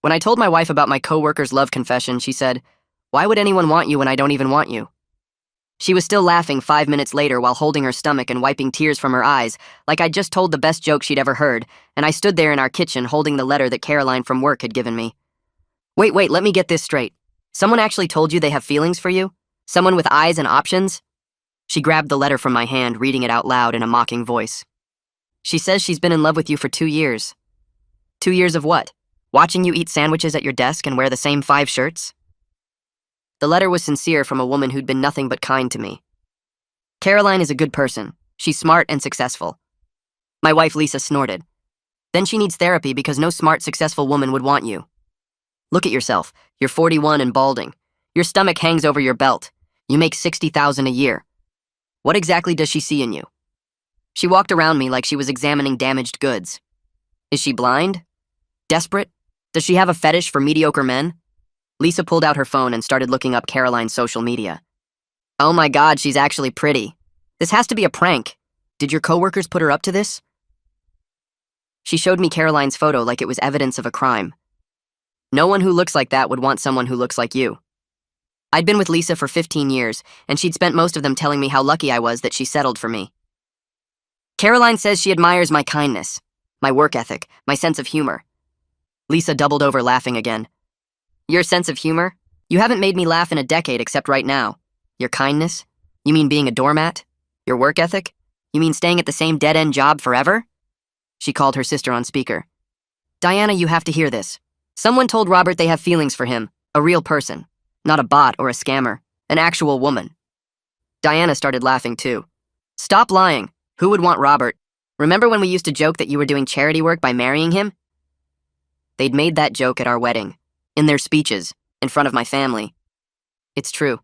When I told my wife about my coworker's love confession, she said, "Why would anyone want you when I don't even want you?" She was still laughing 5 minutes later while holding her stomach and wiping tears from her eyes, like I'd just told the best joke she'd ever heard, and I stood there in our kitchen holding the letter that Caroline from work had given me. Wait, let me get this straight. Someone actually told you they have feelings for you? Someone with eyes and options? She grabbed the letter from my hand, reading it out loud in a mocking voice. She says she's been in love with you for 2 years. 2 years of what? Watching you eat sandwiches at your desk and wear the same 5 shirts? The letter was sincere from a woman who'd been nothing but kind to me. Caroline is a good person. She's smart and successful. My wife Lisa snorted. Then she needs therapy because no smart, successful woman would want you. Look at yourself. You're 41 and balding. Your stomach hangs over your belt. You make $60,000 a year. What exactly does she see in you? She walked around me like she was examining damaged goods. Is she blind? Desperate? Does she have a fetish for mediocre men? Lisa pulled out her phone and started looking up Caroline's social media. Oh my God, she's actually pretty. This has to be a prank. Did your coworkers put her up to this? She showed me Caroline's photo like it was evidence of a crime. No one who looks like that would want someone who looks like you. I'd been with Lisa for 15 years, and she'd spent most of them telling me how lucky I was that she settled for me. Caroline says she admires my kindness, my work ethic, my sense of humor. Lisa doubled over, laughing again. Your sense of humor? You haven't made me laugh in a decade except right now. Your kindness? You mean being a doormat? Your work ethic? You mean staying at the same dead-end job forever? She called her sister on speaker. Diana, you have to hear this. Someone told Robert they have feelings for him, a real person, not a bot or a scammer, an actual woman. Diana started laughing too. Stop lying. Who would want Robert? Remember when we used to joke that you were doing charity work by marrying him? They'd made that joke at our wedding, in their speeches, in front of my family. It's true.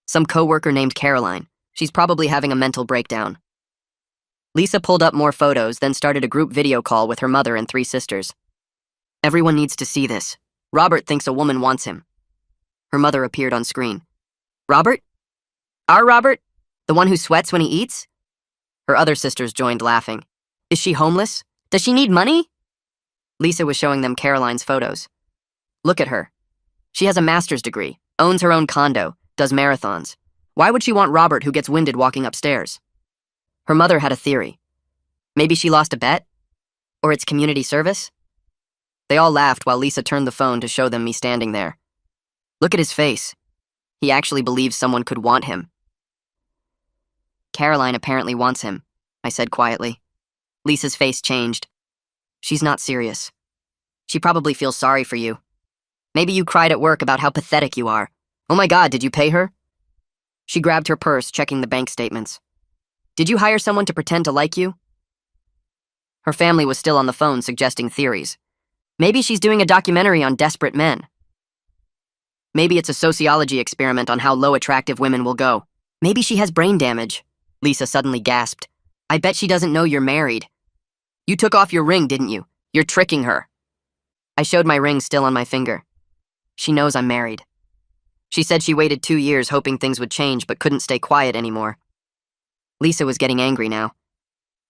Some coworker named Caroline. She's probably having a mental breakdown. Lisa pulled up more photos, then started a group video call with her mother and 3 sisters. Everyone needs to see this. Robert thinks a woman wants him. Her mother appeared on screen. Robert? Our Robert? The one who sweats when he eats? Her other sisters joined, laughing. Is she homeless? Does she need money? Lisa was showing them Caroline's photos. Look at her. She has a master's degree, owns her own condo, does marathons. Why would she want Robert who gets winded walking upstairs? Her mother had a theory. Maybe she lost a bet? Or it's community service? They all laughed while Lisa turned the phone to show them me standing there. Look at his face. He actually believes someone could want him. Caroline apparently wants him, I said quietly. Lisa's face changed. She's not serious. She probably feels sorry for you. Maybe you cried at work about how pathetic you are. Oh my God, did you pay her? She grabbed her purse, checking the bank statements. Did you hire someone to pretend to like you? Her family was still on the phone, suggesting theories. Maybe she's doing a documentary on desperate men. Maybe it's a sociology experiment on how low attractive women will go. Maybe she has brain damage. Lisa suddenly gasped. I bet she doesn't know you're married. You took off your ring, didn't you? You're tricking her. I showed my ring still on my finger. She knows I'm married. She said she waited 2 years hoping things would change but couldn't stay quiet anymore. Lisa was getting angry now.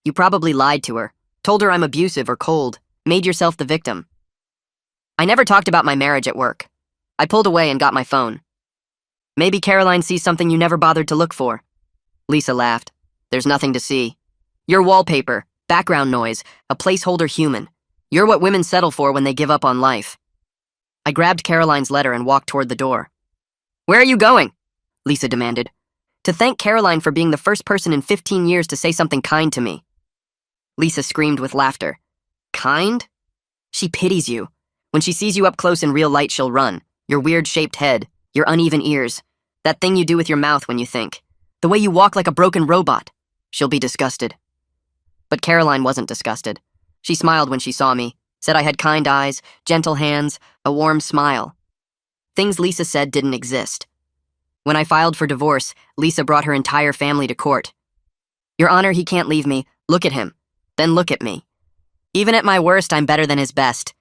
You probably lied to her, told her I'm abusive or cold, made yourself the victim. I never talked about my marriage at work. I pulled away and got my phone. Maybe Caroline sees something you never bothered to look for. Lisa laughed. There's nothing to see. Your wallpaper, background noise, a placeholder human. You're what women settle for when they give up on life. I grabbed Caroline's letter and walked toward the door. Where are you going? Lisa demanded. To thank Caroline for being the first person in 15 years to say something kind to me. Lisa screamed with laughter. Kind? She pities you. When she sees you up close in real light, she'll run. Your weird-shaped head, your uneven ears, that thing you do with your mouth when you think, the way you walk like a broken robot. She'll be disgusted. But Caroline wasn't disgusted. She smiled when she saw me, said I had kind eyes, gentle hands, a warm smile. Things Lisa said didn't exist. When I filed for divorce, Lisa brought her entire family to court. Your Honor, he can't leave me. Look at him. Then look at me. Even at my worst, I'm better than his best.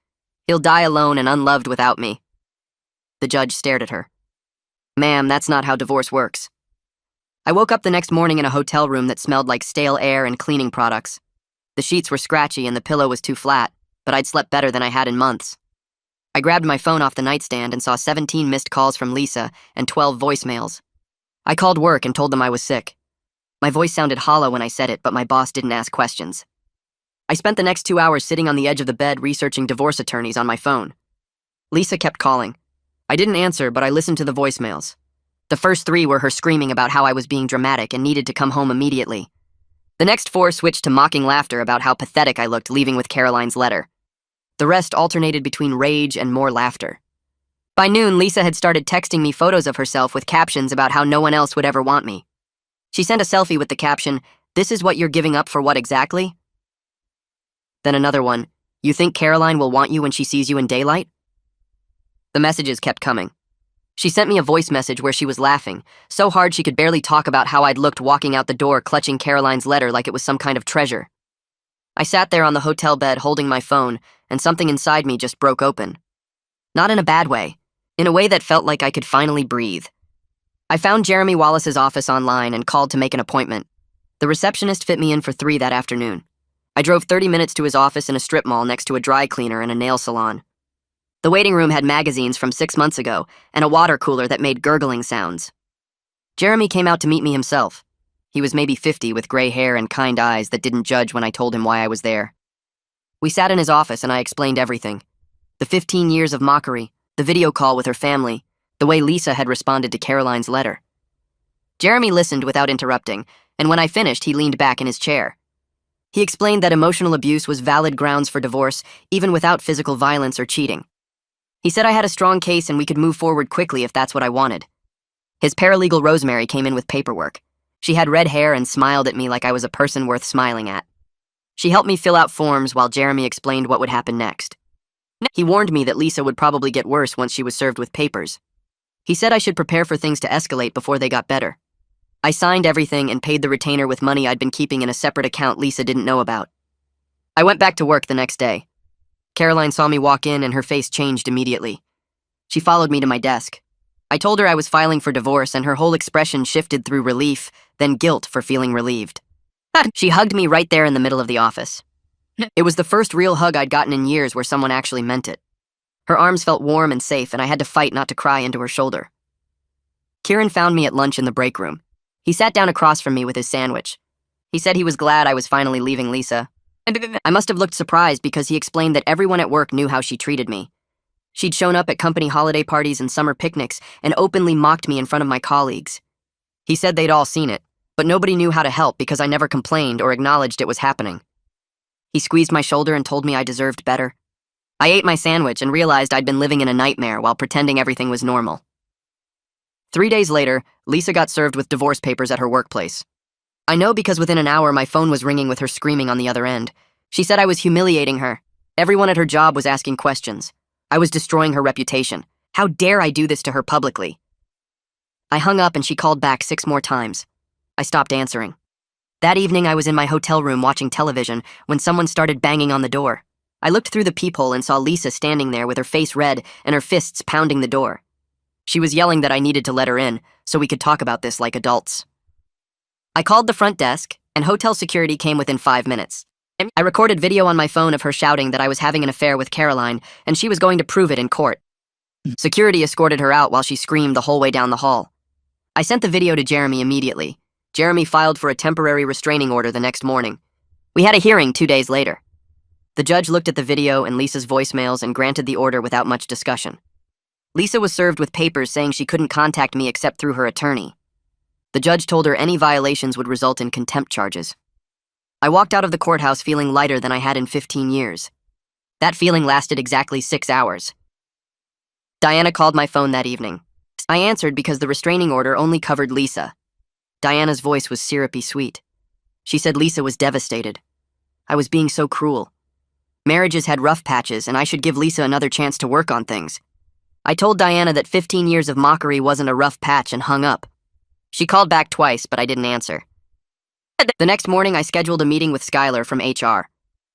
He'll die alone and unloved without me. The judge stared at her. Ma'am, that's not how divorce works. I woke up the next morning in a hotel room that smelled like stale air and cleaning products. The sheets were scratchy and the pillow was too flat, but I'd slept better than I had in months. I grabbed my phone off the nightstand and saw 17 missed calls from Lisa and 12 voicemails. I called work and told them I was sick. My voice sounded hollow when I said it, but my boss didn't ask questions. I spent the next 2 hours sitting on the edge of the bed researching divorce attorneys on my phone. Lisa kept calling. I didn't answer, but I listened to the voicemails. The first 3 were her screaming about how I was being dramatic and needed to come home immediately. The next 4 switched to mocking laughter about how pathetic I looked leaving with Caroline's letter. The rest alternated between rage and more laughter. By noon, Lisa had started texting me photos of herself with captions about how no one else would ever want me. She sent a selfie with the caption, "This is what you're giving up for what exactly?" Then another one, "You think Caroline will want you when she sees you in daylight?" The messages kept coming. She sent me a voice message where she was laughing, so hard she could barely talk about how I'd looked walking out the door clutching Caroline's letter like it was some kind of treasure. I sat there on the hotel bed holding my phone, and something inside me just broke open. Not in a bad way, in a way that felt like I could finally breathe. I found Jeremy Wallace's office online and called to make an appointment. The receptionist fit me in for 3 that afternoon. I drove 30 minutes to his office in a strip mall next to a dry cleaner and a nail salon. The waiting room had magazines from 6 months ago and a water cooler that made gurgling sounds. Jeremy came out to meet me himself. He was maybe 50 with gray hair and kind eyes that didn't judge when I told him why I was there. We sat in his office and I explained everything. The 15 years of mockery, the video call with her family, the way Lisa had responded to Caroline's letter. Jeremy listened without interrupting, and when I finished, he leaned back in his chair. He explained that emotional abuse was valid grounds for divorce, even without physical violence or cheating. He said I had a strong case and we could move forward quickly if that's what I wanted. His paralegal Rosemary came in with paperwork. She had red hair and smiled at me like I was a person worth smiling at. She helped me fill out forms while Jeremy explained what would happen next. He warned me that Lisa would probably get worse once she was served with papers. He said I should prepare for things to escalate before they got better. I signed everything and paid the retainer with money I'd been keeping in a separate account Lisa didn't know about. I went back to work the next day. Caroline saw me walk in and her face changed immediately. She followed me to my desk. I told her I was filing for divorce and her whole expression shifted through relief, then guilt for feeling relieved. She hugged me right there in the middle of the office. It was the first real hug I'd gotten in years where someone actually meant it. Her arms felt warm and safe and I had to fight not to cry into her shoulder. Kieran found me at lunch in the break room. He sat down across from me with his sandwich. He said he was glad I was finally leaving Lisa. I must have looked surprised because he explained that everyone at work knew how she treated me. She'd shown up at company holiday parties and summer picnics and openly mocked me in front of my colleagues. He said they'd all seen it, but nobody knew how to help because I never complained or acknowledged it was happening. He squeezed my shoulder and told me I deserved better. I ate my sandwich and realized I'd been living in a nightmare while pretending everything was normal. 3 days later, Lisa got served with divorce papers at her workplace. I know because within an hour my phone was ringing with her screaming on the other end. She said I was humiliating her. Everyone at her job was asking questions. I was destroying her reputation. How dare I do this to her publicly? I hung up and she called back 6 more times. I stopped answering. That evening I was in my hotel room watching television when someone started banging on the door. I looked through the peephole and saw Lisa standing there with her face red and her fists pounding the door. She was yelling that I needed to let her in so we could talk about this like adults. I called the front desk, and hotel security came within 5 minutes. I recorded video on my phone of her shouting that I was having an affair with Caroline, and she was going to prove it in court. Security escorted her out while she screamed the whole way down the hall. I sent the video to Jeremy immediately. Jeremy filed for a temporary restraining order the next morning. We had a hearing 2 days later. The judge looked at the video and Lisa's voicemails and granted the order without much discussion. Lisa was served with papers saying she couldn't contact me except through her attorney. The judge told her any violations would result in contempt charges. I walked out of the courthouse feeling lighter than I had in 15 years. That feeling lasted exactly 6 hours. Diana called my phone that evening. I answered because the restraining order only covered Lisa. Diana's voice was syrupy sweet. She said Lisa was devastated. I was being so cruel. Marriages had rough patches, and I should give Lisa another chance to work on things. I told Diana that 15 years of mockery wasn't a rough patch and hung up. She called back twice, but I didn't answer. The next morning, I scheduled a meeting with Skylar from HR.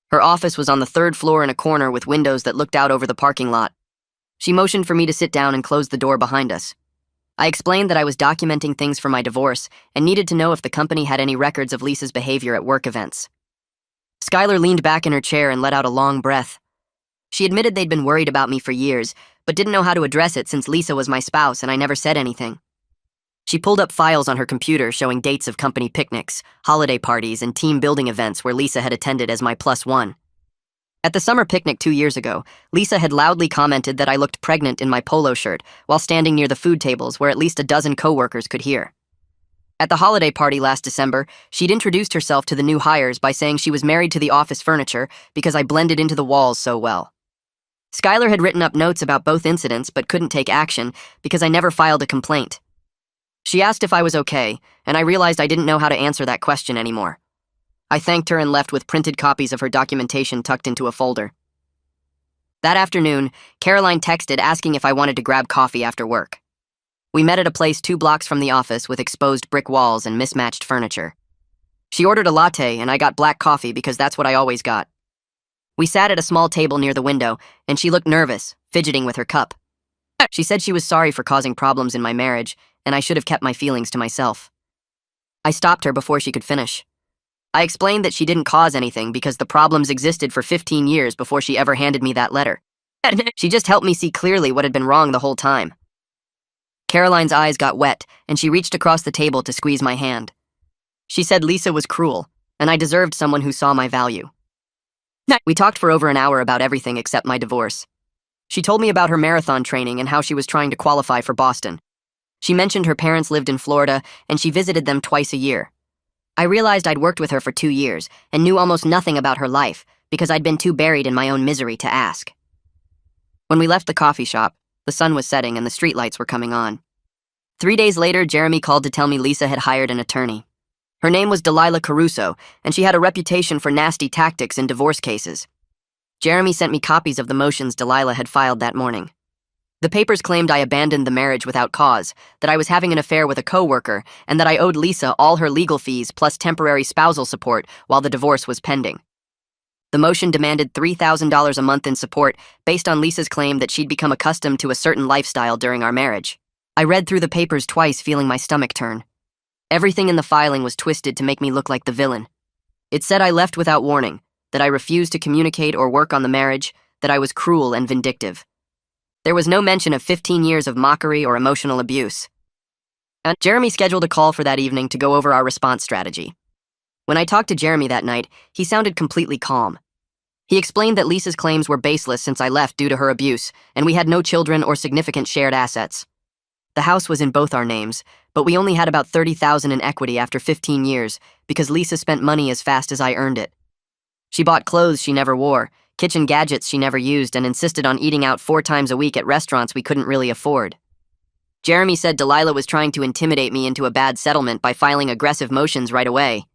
Her office was on the 3rd floor in a corner with windows that looked out over the parking lot. She motioned for me to sit down and close the door behind us. I explained that I was documenting things for my divorce and needed to know if the company had any records of Lisa's behavior at work events. Skylar leaned back in her chair and let out a long breath. She admitted they'd been worried about me for years, but didn't know how to address it since Lisa was my spouse and I never said anything. She pulled up files on her computer showing dates of company picnics, holiday parties, and team building events where Lisa had attended as my +1. At the summer picnic 2 years ago, Lisa had loudly commented that I looked pregnant in my polo shirt while standing near the food tables where at least a dozen coworkers could hear. At the holiday party last December, she'd introduced herself to the new hires by saying she was married to the office furniture because I blended into the walls so well. Skylar had written up notes about both incidents but couldn't take action because I never filed a complaint. She asked if I was okay, and I realized I didn't know how to answer that question anymore. I thanked her and left with printed copies of her documentation tucked into a folder. That afternoon, Caroline texted asking if I wanted to grab coffee after work. We met at a place 2 blocks from the office with exposed brick walls and mismatched furniture. She ordered a latte, and I got black coffee because that's what I always got. We sat at a small table near the window, and she looked nervous, fidgeting with her cup. She said she was sorry for causing problems in my marriage, and I should have kept my feelings to myself. I stopped her before she could finish. I explained that she didn't cause anything because the problems existed for 15 years before she ever handed me that letter. She just helped me see clearly what had been wrong the whole time. Caroline's eyes got wet, and she reached across the table to squeeze my hand. She said Lisa was cruel, and I deserved someone who saw my value. We talked for over an hour about everything except my divorce. She told me about her marathon training and how she was trying to qualify for Boston. She mentioned her parents lived in Florida, and she visited them twice a year. I realized I'd worked with her for 2 years and knew almost nothing about her life because I'd been too buried in my own misery to ask. When we left the coffee shop, the sun was setting and the streetlights were coming on. 3 days later, Jeremy called to tell me Lisa had hired an attorney. Her name was Delilah Caruso, and she had a reputation for nasty tactics in divorce cases. Jeremy sent me copies of the motions Delilah had filed that morning. The papers claimed I abandoned the marriage without cause, that I was having an affair with a coworker, and that I owed Lisa all her legal fees plus temporary spousal support while the divorce was pending. The motion demanded $3,000 a month in support based on Lisa's claim that she'd become accustomed to a certain lifestyle during our marriage. I read through the papers twice, feeling my stomach turn. Everything in the filing was twisted to make me look like the villain. It said I left without warning, that I refused to communicate or work on the marriage, that I was cruel and vindictive. There was no mention of 15 years of mockery or emotional abuse. And Jeremy scheduled a call for that evening to go over our response strategy. When I talked to Jeremy that night, he sounded completely calm. He explained that Lisa's claims were baseless since I left due to her abuse, and we had no children or significant shared assets. The house was in both our names, but we only had about $30,000 in equity after 15 years because Lisa spent money as fast as I earned it. She bought clothes she never wore, kitchen gadgets she never used, and insisted on eating out 4 times a week at restaurants we couldn't really afford. Jeremy said Delilah was trying to intimidate me into a bad settlement by filing aggressive motions right away.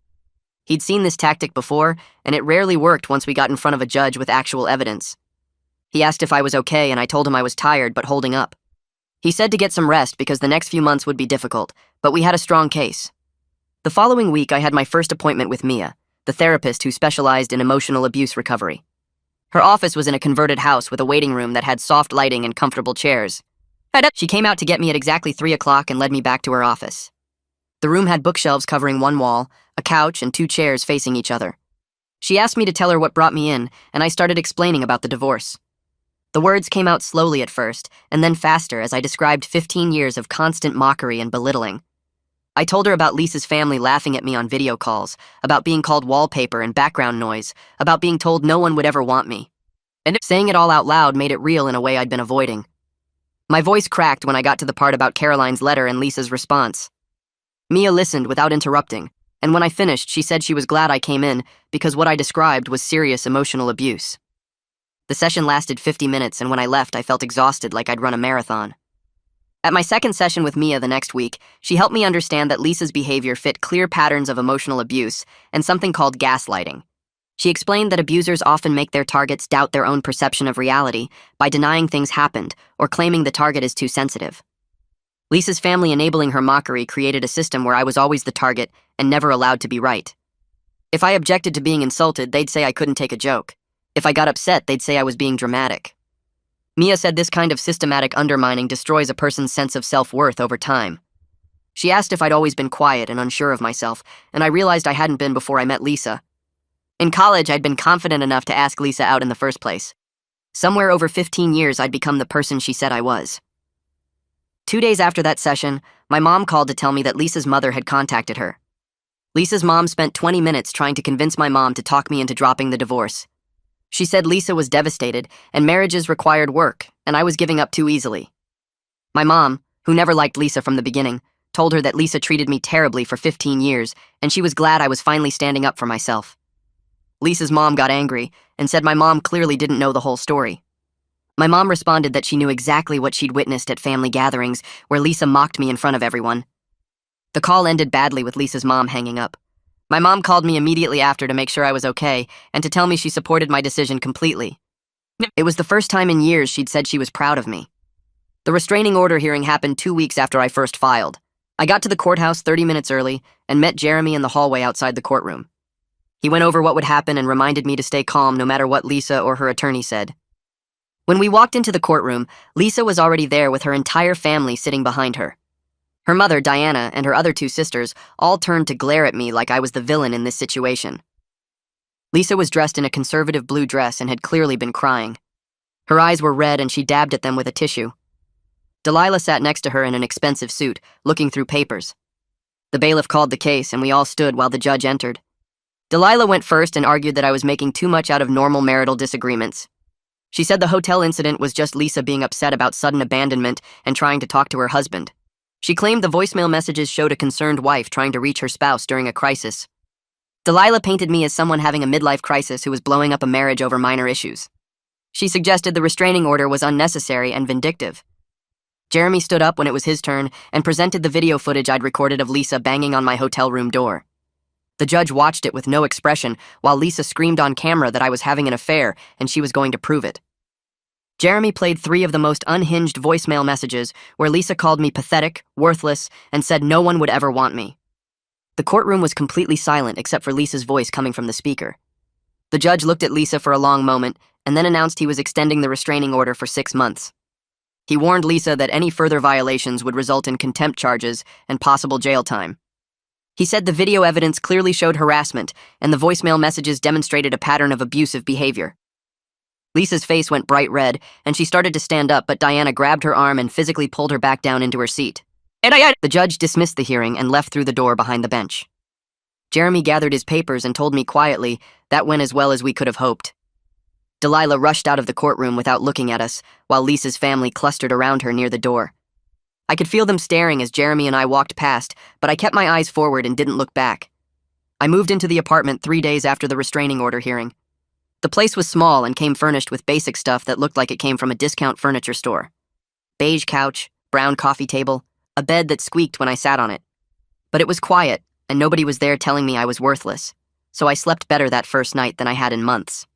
He'd seen this tactic before, and it rarely worked once we got in front of a judge with actual evidence. He asked if I was okay, and I told him I was tired but holding up. He said to get some rest because the next few months would be difficult, but we had a strong case. The following week, I had my first appointment with Mia, the therapist who specialized in emotional abuse recovery. Her office was in a converted house with a waiting room that had soft lighting and comfortable chairs. She came out to get me at exactly 3 o'clock and led me back to her office. The room had bookshelves covering one wall, a couch, and 2 chairs facing each other. She asked me to tell her what brought me in, and I started explaining about the divorce. The words came out slowly at first, and then faster as I described 15 years of constant mockery and belittling. I told her about Lisa's family laughing at me on video calls, about being called wallpaper and background noise, about being told no one would ever want me. And saying it all out loud made it real in a way I'd been avoiding. My voice cracked when I got to the part about Caroline's letter and Lisa's response. Mia listened without interrupting, and when I finished, she said she was glad I came in because what I described was serious emotional abuse. The session lasted 50 minutes, and when I left, I felt exhausted like I'd run a marathon. At my second session with Mia the next week, she helped me understand that Lisa's behavior fit clear patterns of emotional abuse and something called gaslighting. She explained that abusers often make their targets doubt their own perception of reality by denying things happened or claiming the target is too sensitive. Lisa's family enabling her mockery created a system where I was always the target and never allowed to be right. If I objected to being insulted, they'd say I couldn't take a joke. If I got upset, they'd say I was being dramatic. Mia said this kind of systematic undermining destroys a person's sense of self-worth over time. She asked if I'd always been quiet and unsure of myself, and I realized I hadn't been before I met Lisa. In college, I'd been confident enough to ask Lisa out in the first place. Somewhere over 15 years, I'd become the person she said I was. 2 days after that session, my mom called to tell me that Lisa's mother had contacted her. Lisa's mom spent 20 minutes trying to convince my mom to talk me into dropping the divorce. She said Lisa was devastated and marriages required work, and I was giving up too easily. My mom, who never liked Lisa from the beginning, told her that Lisa treated me terribly for 15 years, and she was glad I was finally standing up for myself. Lisa's mom got angry and said my mom clearly didn't know the whole story. My mom responded that she knew exactly what she'd witnessed at family gatherings where Lisa mocked me in front of everyone. The call ended badly with Lisa's mom hanging up. My mom called me immediately after to make sure I was okay and to tell me she supported my decision completely. It was the first time in years she'd said she was proud of me. The restraining order hearing happened 2 weeks after I first filed. I got to the courthouse 30 minutes early and met Jeremy in the hallway outside the courtroom. He went over what would happen and reminded me to stay calm no matter what Lisa or her attorney said. When we walked into the courtroom, Lisa was already there with her entire family sitting behind her. Her mother, Diana, and her other 2 sisters all turned to glare at me like I was the villain in this situation. Lisa was dressed in a conservative blue dress and had clearly been crying. Her eyes were red and she dabbed at them with a tissue. Delilah sat next to her in an expensive suit, looking through papers. The bailiff called the case and we all stood while the judge entered. Delilah went first and argued that I was making too much out of normal marital disagreements. She said the hotel incident was just Lisa being upset about sudden abandonment and trying to talk to her husband. She claimed the voicemail messages showed a concerned wife trying to reach her spouse during a crisis. Delilah painted me as someone having a midlife crisis who was blowing up a marriage over minor issues. She suggested the restraining order was unnecessary and vindictive. Jeremy stood up when it was his turn and presented the video footage I'd recorded of Lisa banging on my hotel room door. The judge watched it with no expression while Lisa screamed on camera that I was having an affair and she was going to prove it. Jeremy played 3 of the most unhinged voicemail messages where Lisa called me pathetic, worthless, and said no one would ever want me. The courtroom was completely silent except for Lisa's voice coming from the speaker. The judge looked at Lisa for a long moment and then announced he was extending the restraining order for 6 months. He warned Lisa that any further violations would result in contempt charges and possible jail time. He said the video evidence clearly showed harassment and the voicemail messages demonstrated a pattern of abusive behavior. Lisa's face went bright red, and she started to stand up, but Diana grabbed her arm and physically pulled her back down into her seat. The judge dismissed the hearing and left through the door behind the bench. Jeremy gathered his papers and told me quietly that went as well as we could have hoped. Delilah rushed out of the courtroom without looking at us, while Lisa's family clustered around her near the door. I could feel them staring as Jeremy and I walked past, but I kept my eyes forward and didn't look back. I moved into the apartment 3 days after the restraining order hearing. The place was small and came furnished with basic stuff that looked like it came from a discount furniture store. Beige couch, brown coffee table, a bed that squeaked when I sat on it. But it was quiet, and nobody was there telling me I was worthless, so I slept better that first night than I had in months.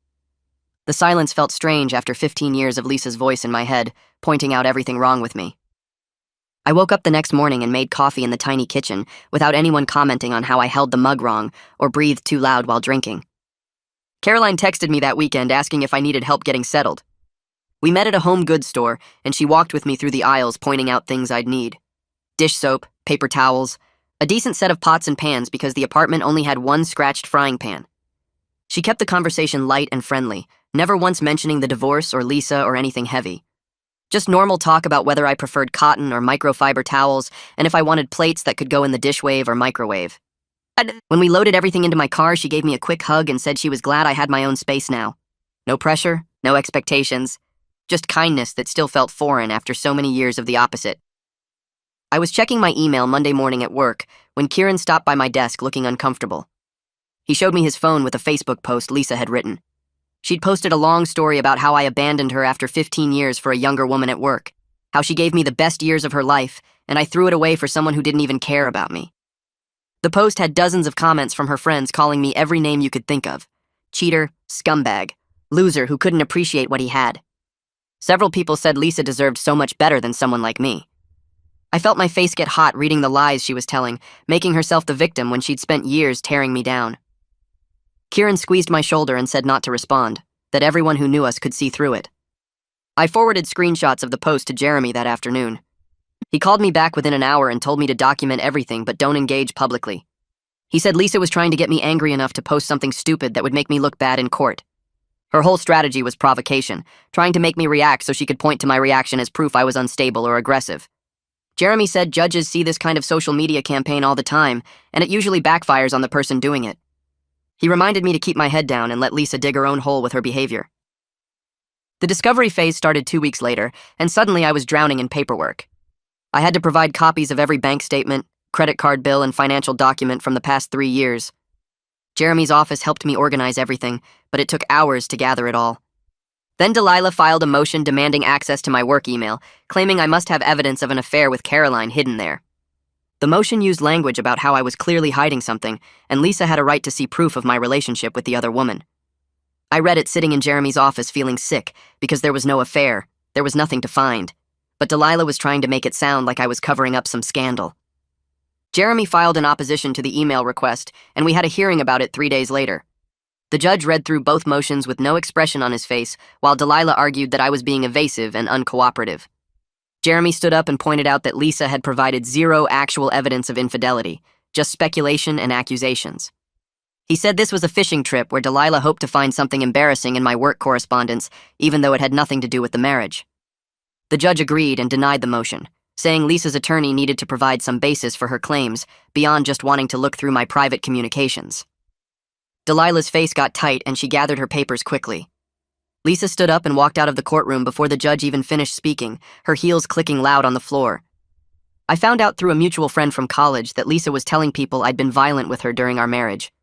The silence felt strange after 15 years of Lisa's voice in my head, pointing out everything wrong with me. I woke up the next morning and made coffee in the tiny kitchen without anyone commenting on how I held the mug wrong or breathed too loud while drinking. Caroline texted me that weekend asking if I needed help getting settled. We met at a home goods store, and she walked with me through the aisles pointing out things I'd need. Dish soap, paper towels, a decent set of pots and pans because the apartment only had 1 scratched frying pan. She kept the conversation light and friendly, never once mentioning the divorce or Lisa or anything heavy. Just normal talk about whether I preferred cotton or microfiber towels and if I wanted plates that could go in the dishwave or microwave. When we loaded everything into my car, she gave me a quick hug and said she was glad I had my own space now. No pressure, no expectations, just kindness that still felt foreign after so many years of the opposite. I was checking my email Monday morning at work when Kieran stopped by my desk looking uncomfortable. He showed me his phone with a Facebook post Lisa had written. She'd posted a long story about how I abandoned her after 15 years for a younger woman at work, how she gave me the best years of her life, and I threw it away for someone who didn't even care about me. The post had dozens of comments from her friends calling me every name you could think of. Cheater, scumbag, loser who couldn't appreciate what he had. Several people said Lisa deserved so much better than someone like me. I felt my face get hot reading the lies she was telling, making herself the victim when she'd spent years tearing me down. Kieran squeezed my shoulder and said not to respond, that everyone who knew us could see through it. I forwarded screenshots of the post to Jeremy that afternoon. He called me back within an hour and told me to document everything but don't engage publicly. He said Lisa was trying to get me angry enough to post something stupid that would make me look bad in court. Her whole strategy was provocation, trying to make me react so she could point to my reaction as proof I was unstable or aggressive. Jeremy said judges see this kind of social media campaign all the time, and it usually backfires on the person doing it. He reminded me to keep my head down and let Lisa dig her own hole with her behavior. The discovery phase started 2 weeks later, and suddenly I was drowning in paperwork. I had to provide copies of every bank statement, credit card bill, and financial document from the past 3 years. Jeremy's office helped me organize everything, but it took hours to gather it all. Then Delilah filed a motion demanding access to my work email, claiming I must have evidence of an affair with Caroline hidden there. The motion used language about how I was clearly hiding something, and Lisa had a right to see proof of my relationship with the other woman. I read it sitting in Jeremy's office feeling sick, because there was no affair, there was nothing to find. But Delilah was trying to make it sound like I was covering up some scandal. Jeremy filed an opposition to the email request, and we had a hearing about it 3 days later. The judge read through both motions with no expression on his face, while Delilah argued that I was being evasive and uncooperative. Jeremy stood up and pointed out that Lisa had provided zero actual evidence of infidelity, just speculation and accusations. He said this was a fishing trip where Delilah hoped to find something embarrassing in my work correspondence, even though it had nothing to do with the marriage. The judge agreed and denied the motion, saying Lisa's attorney needed to provide some basis for her claims, beyond just wanting to look through my private communications. Delilah's face got tight and she gathered her papers quickly. Lisa stood up and walked out of the courtroom before the judge even finished speaking, her heels clicking loud on the floor. I found out through a mutual friend from college that Lisa was telling people I'd been violent with her during our marriage.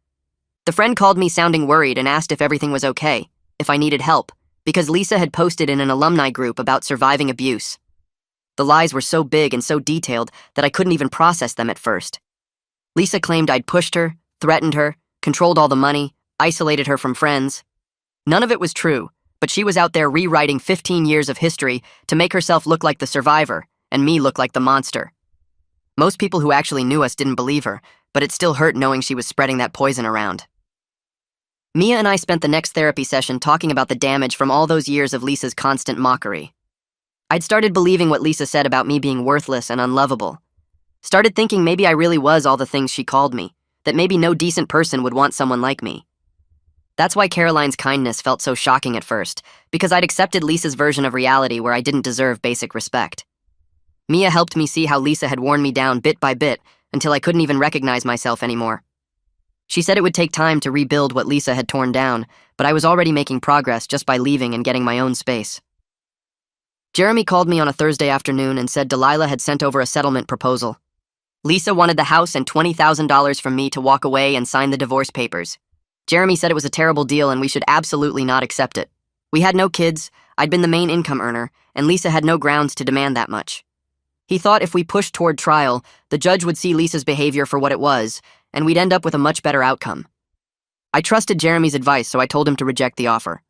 The friend called me sounding worried and asked if everything was okay, if I needed help, because Lisa had posted in an alumni group about surviving abuse. The lies were so big and so detailed that I couldn't even process them at first. Lisa claimed I'd pushed her, threatened her, controlled all the money, isolated her from friends. None of it was true, but she was out there rewriting 15 years of history to make herself look like the survivor and me look like the monster. Most people who actually knew us didn't believe her, but it still hurt knowing she was spreading that poison around. Mia and I spent the next therapy session talking about the damage from all those years of Lisa's constant mockery. I'd started believing what Lisa said about me being worthless and unlovable. Started thinking maybe I really was all the things she called me, that maybe no decent person would want someone like me. That's why Caroline's kindness felt so shocking at first, because I'd accepted Lisa's version of reality where I didn't deserve basic respect. Mia helped me see how Lisa had worn me down bit by bit until I couldn't even recognize myself anymore. She said it would take time to rebuild what Lisa had torn down, but I was already making progress just by leaving and getting my own space. Jeremy called me on a Thursday afternoon and said Delilah had sent over a settlement proposal. Lisa wanted the house and $20,000 from me to walk away and sign the divorce papers. Jeremy said it was a terrible deal and we should absolutely not accept it. We had no kids, I'd been the main income earner, and Lisa had no grounds to demand that much. He thought if we pushed toward trial, the judge would see Lisa's behavior for what it was, and we'd end up with a much better outcome. I trusted Jeremy's advice, so I told him to reject the offer.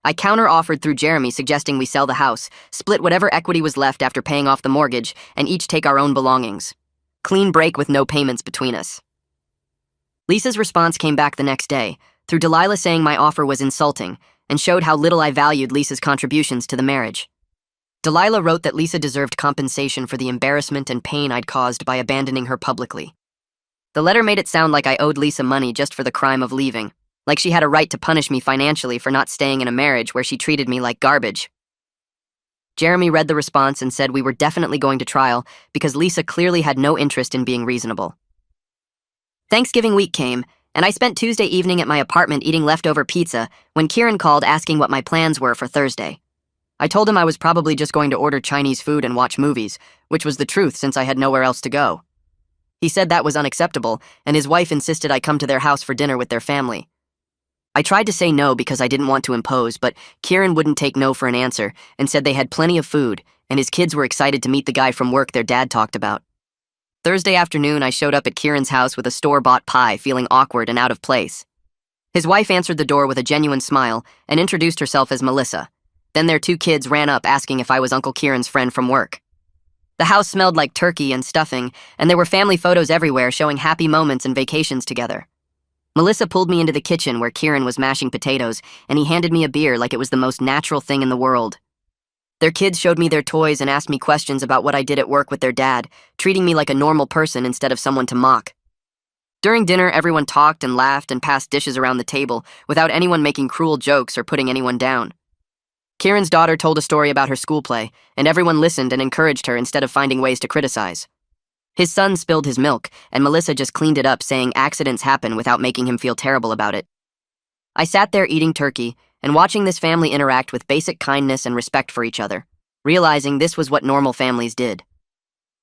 I counter-offered through Jeremy, suggesting we sell the house, split whatever equity was left after paying off the mortgage, and each take our own belongings. Clean break with no payments between us. Lisa's response came back the next day, through Delilah saying my offer was insulting, and showed how little I valued Lisa's contributions to the marriage. Delilah wrote that Lisa deserved compensation for the embarrassment and pain I'd caused by abandoning her publicly. The letter made it sound like I owed Lisa money just for the crime of leaving, like she had a right to punish me financially for not staying in a marriage where she treated me like garbage. Jeremy read the response and said we were definitely going to trial because Lisa clearly had no interest in being reasonable. Thanksgiving week came, and I spent Tuesday evening at my apartment eating leftover pizza when Kieran called asking what my plans were for Thursday. I told him I was probably just going to order Chinese food and watch movies, which was the truth since I had nowhere else to go. He said that was unacceptable, and his wife insisted I come to their house for dinner with their family. I tried to say no because I didn't want to impose, but Kieran wouldn't take no for an answer and said they had plenty of food, and his kids were excited to meet the guy from work their dad talked about. Thursday afternoon, I showed up at Kieran's house with a store-bought pie, feeling awkward and out of place. His wife answered the door with a genuine smile and introduced herself as Melissa. Then their 2 kids ran up asking if I was Uncle Kieran's friend from work. The house smelled like turkey and stuffing, and there were family photos everywhere showing happy moments and vacations together. Melissa pulled me into the kitchen where Kieran was mashing potatoes, and he handed me a beer like it was the most natural thing in the world. Their kids showed me their toys and asked me questions about what I did at work with their dad, treating me like a normal person instead of someone to mock. During dinner, everyone talked and laughed and passed dishes around the table without anyone making cruel jokes or putting anyone down. Kieran's daughter told a story about her school play, and everyone listened and encouraged her instead of finding ways to criticize. His son spilled his milk, and Melissa just cleaned it up, saying accidents happen without making him feel terrible about it. I sat there eating turkey and watching this family interact with basic kindness and respect for each other, realizing this was what normal families did.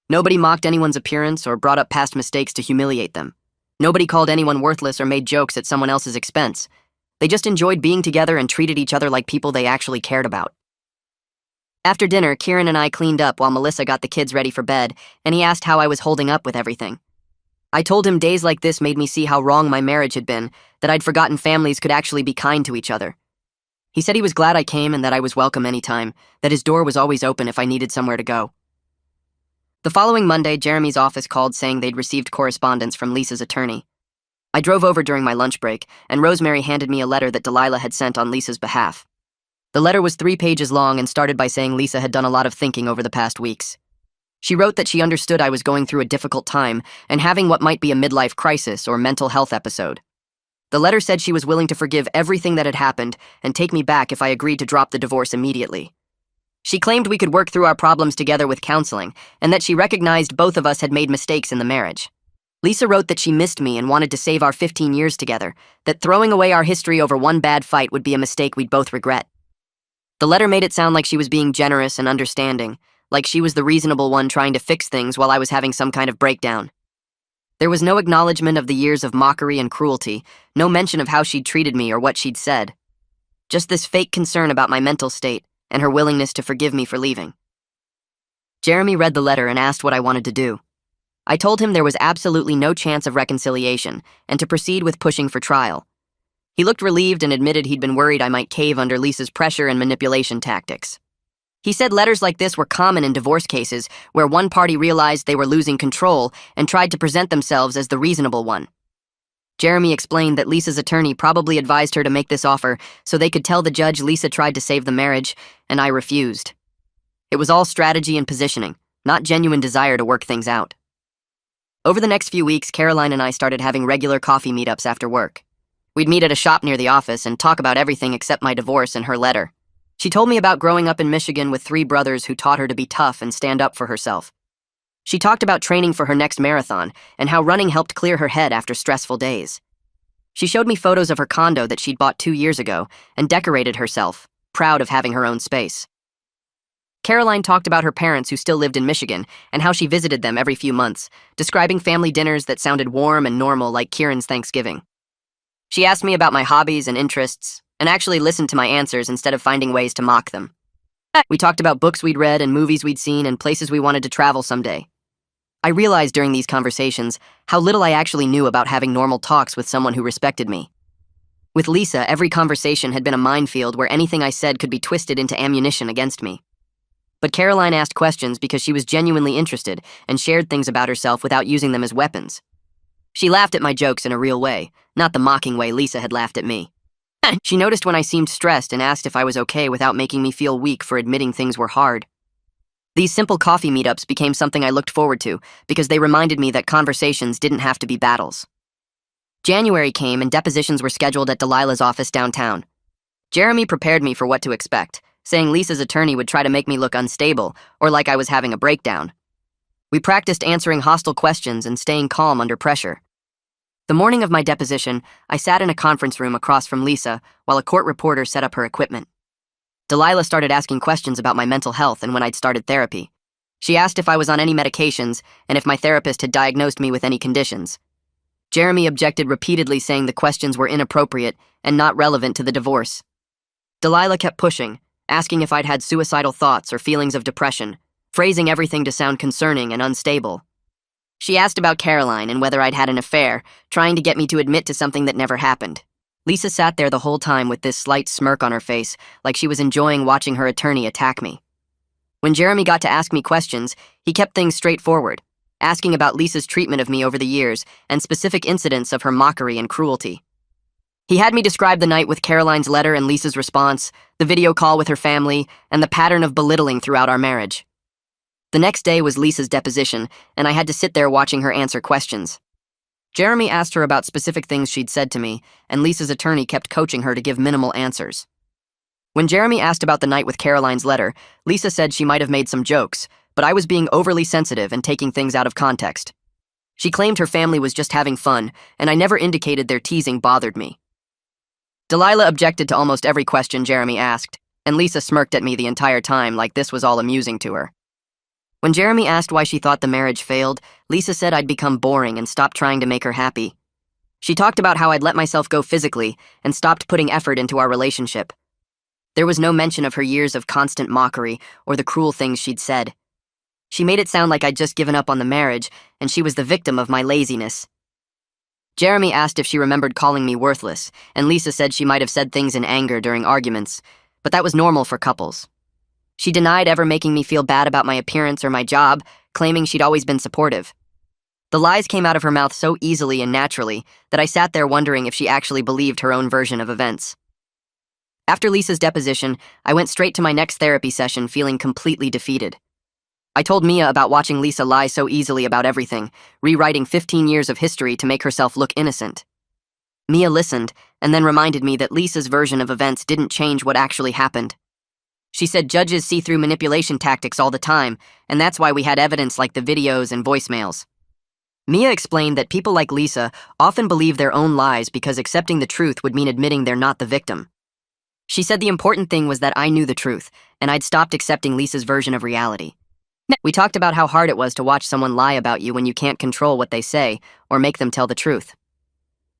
Nobody mocked anyone's appearance or brought up past mistakes to humiliate them. Nobody called anyone worthless or made jokes at someone else's expense. They just enjoyed being together and treated each other like people they actually cared about. After dinner, Kieran and I cleaned up while Melissa got the kids ready for bed, and he asked how I was holding up with everything. I told him days like this made me see how wrong my marriage had been, that I'd forgotten families could actually be kind to each other. He said he was glad I came and that I was welcome anytime, that his door was always open if I needed somewhere to go. The following Monday, Jeremy's office called saying they'd received correspondence from Lisa's attorney. I drove over during my lunch break, and Rosemary handed me a letter that Delilah had sent on Lisa's behalf. The letter was 3 pages long and started by saying Lisa had done a lot of thinking over the past weeks. She wrote that she understood I was going through a difficult time and having what might be a midlife crisis or mental health episode. The letter said she was willing to forgive everything that had happened and take me back if I agreed to drop the divorce immediately. She claimed we could work through our problems together with counseling, and that she recognized both of us had made mistakes in the marriage. Lisa wrote that she missed me and wanted to save our 15 years together, that throwing away our history over one bad fight would be a mistake we'd both regret. The letter made it sound like she was being generous and understanding, like she was the reasonable one trying to fix things while I was having some kind of breakdown. There was no acknowledgement of the years of mockery and cruelty, no mention of how she'd treated me or what she'd said. Just this fake concern about my mental state and her willingness to forgive me for leaving. Jeremy read the letter and asked what I wanted to do. I told him there was absolutely no chance of reconciliation and to proceed with pushing for trial. He looked relieved and admitted he'd been worried I might cave under Lisa's pressure and manipulation tactics. He said letters like this were common in divorce cases where one party realized they were losing control and tried to present themselves as the reasonable one. Jeremy explained that Lisa's attorney probably advised her to make this offer so they could tell the judge Lisa tried to save the marriage, and I refused. It was all strategy and positioning, not genuine desire to work things out. Over the next few weeks, Caroline and I started having regular coffee meetups after work. We'd meet at a shop near the office and talk about everything except my divorce and her letter. She told me about growing up in Michigan with 3 brothers who taught her to be tough and stand up for herself. She talked about training for her next marathon and how running helped clear her head after stressful days. She showed me photos of her condo that she'd bought 2 years ago and decorated herself, proud of having her own space. Caroline talked about her parents who still lived in Michigan and how she visited them every few months, describing family dinners that sounded warm and normal like Kieran's Thanksgiving. She asked me about my hobbies and interests, and actually listened to my answers instead of finding ways to mock them. We talked about books we'd read and movies we'd seen and places we wanted to travel someday. I realized during these conversations how little I actually knew about having normal talks with someone who respected me. With Lisa, every conversation had been a minefield where anything I said could be twisted into ammunition against me. But Caroline asked questions because she was genuinely interested and shared things about herself without using them as weapons. She laughed at my jokes in a real way, not the mocking way Lisa had laughed at me. She noticed when I seemed stressed and asked if I was okay without making me feel weak for admitting things were hard. These simple coffee meetups became something I looked forward to because they reminded me that conversations didn't have to be battles. January came and depositions were scheduled at Delilah's office downtown. Jeremy prepared me for what to expect, saying Lisa's attorney would try to make me look unstable or like I was having a breakdown. We practiced answering hostile questions and staying calm under pressure. The morning of my deposition, I sat in a conference room across from Lisa while a court reporter set up her equipment. Delilah started asking questions about my mental health and when I'd started therapy. She asked if I was on any medications and if my therapist had diagnosed me with any conditions. Jeremy objected repeatedly, saying the questions were inappropriate and not relevant to the divorce. Delilah kept pushing, asking if I'd had suicidal thoughts or feelings of depression, phrasing everything to sound concerning and unstable. She asked about Caroline and whether I'd had an affair, trying to get me to admit to something that never happened. Lisa sat there the whole time with this slight smirk on her face, like she was enjoying watching her attorney attack me. When Jeremy got to ask me questions, he kept things straightforward, asking about Lisa's treatment of me over the years and specific incidents of her mockery and cruelty. He had me describe the night with Caroline's letter and Lisa's response, the video call with her family, and the pattern of belittling throughout our marriage. The next day was Lisa's deposition, and I had to sit there watching her answer questions. Jeremy asked her about specific things she'd said to me, and Lisa's attorney kept coaching her to give minimal answers. When Jeremy asked about the night with Caroline's letter, Lisa said she might have made some jokes, but I was being overly sensitive and taking things out of context. She claimed her family was just having fun, and I never indicated their teasing bothered me. Delilah objected to almost every question Jeremy asked, and Lisa smirked at me the entire time like this was all amusing to her. When Jeremy asked why she thought the marriage failed, Lisa said I'd become boring and stopped trying to make her happy. She talked about how I'd let myself go physically and stopped putting effort into our relationship. There was no mention of her years of constant mockery or the cruel things she'd said. She made it sound like I'd just given up on the marriage and she was the victim of my laziness. Jeremy asked if she remembered calling me worthless, and Lisa said she might have said things in anger during arguments, but that was normal for couples. She denied ever making me feel bad about my appearance or my job, claiming she'd always been supportive. The lies came out of her mouth so easily and naturally that I sat there wondering if she actually believed her own version of events. After Lisa's deposition, I went straight to my next therapy session feeling completely defeated. I told Mia about watching Lisa lie so easily about everything, rewriting 15 years of history to make herself look innocent. Mia listened, and then reminded me that Lisa's version of events didn't change what actually happened. She said judges see through manipulation tactics all the time, and that's why we had evidence like the videos and voicemails. Mia explained that people like Lisa often believe their own lies because accepting the truth would mean admitting they're not the victim. She said the important thing was that I knew the truth, and I'd stopped accepting Lisa's version of reality. We talked about how hard it was to watch someone lie about you when you can't control what they say or make them tell the truth.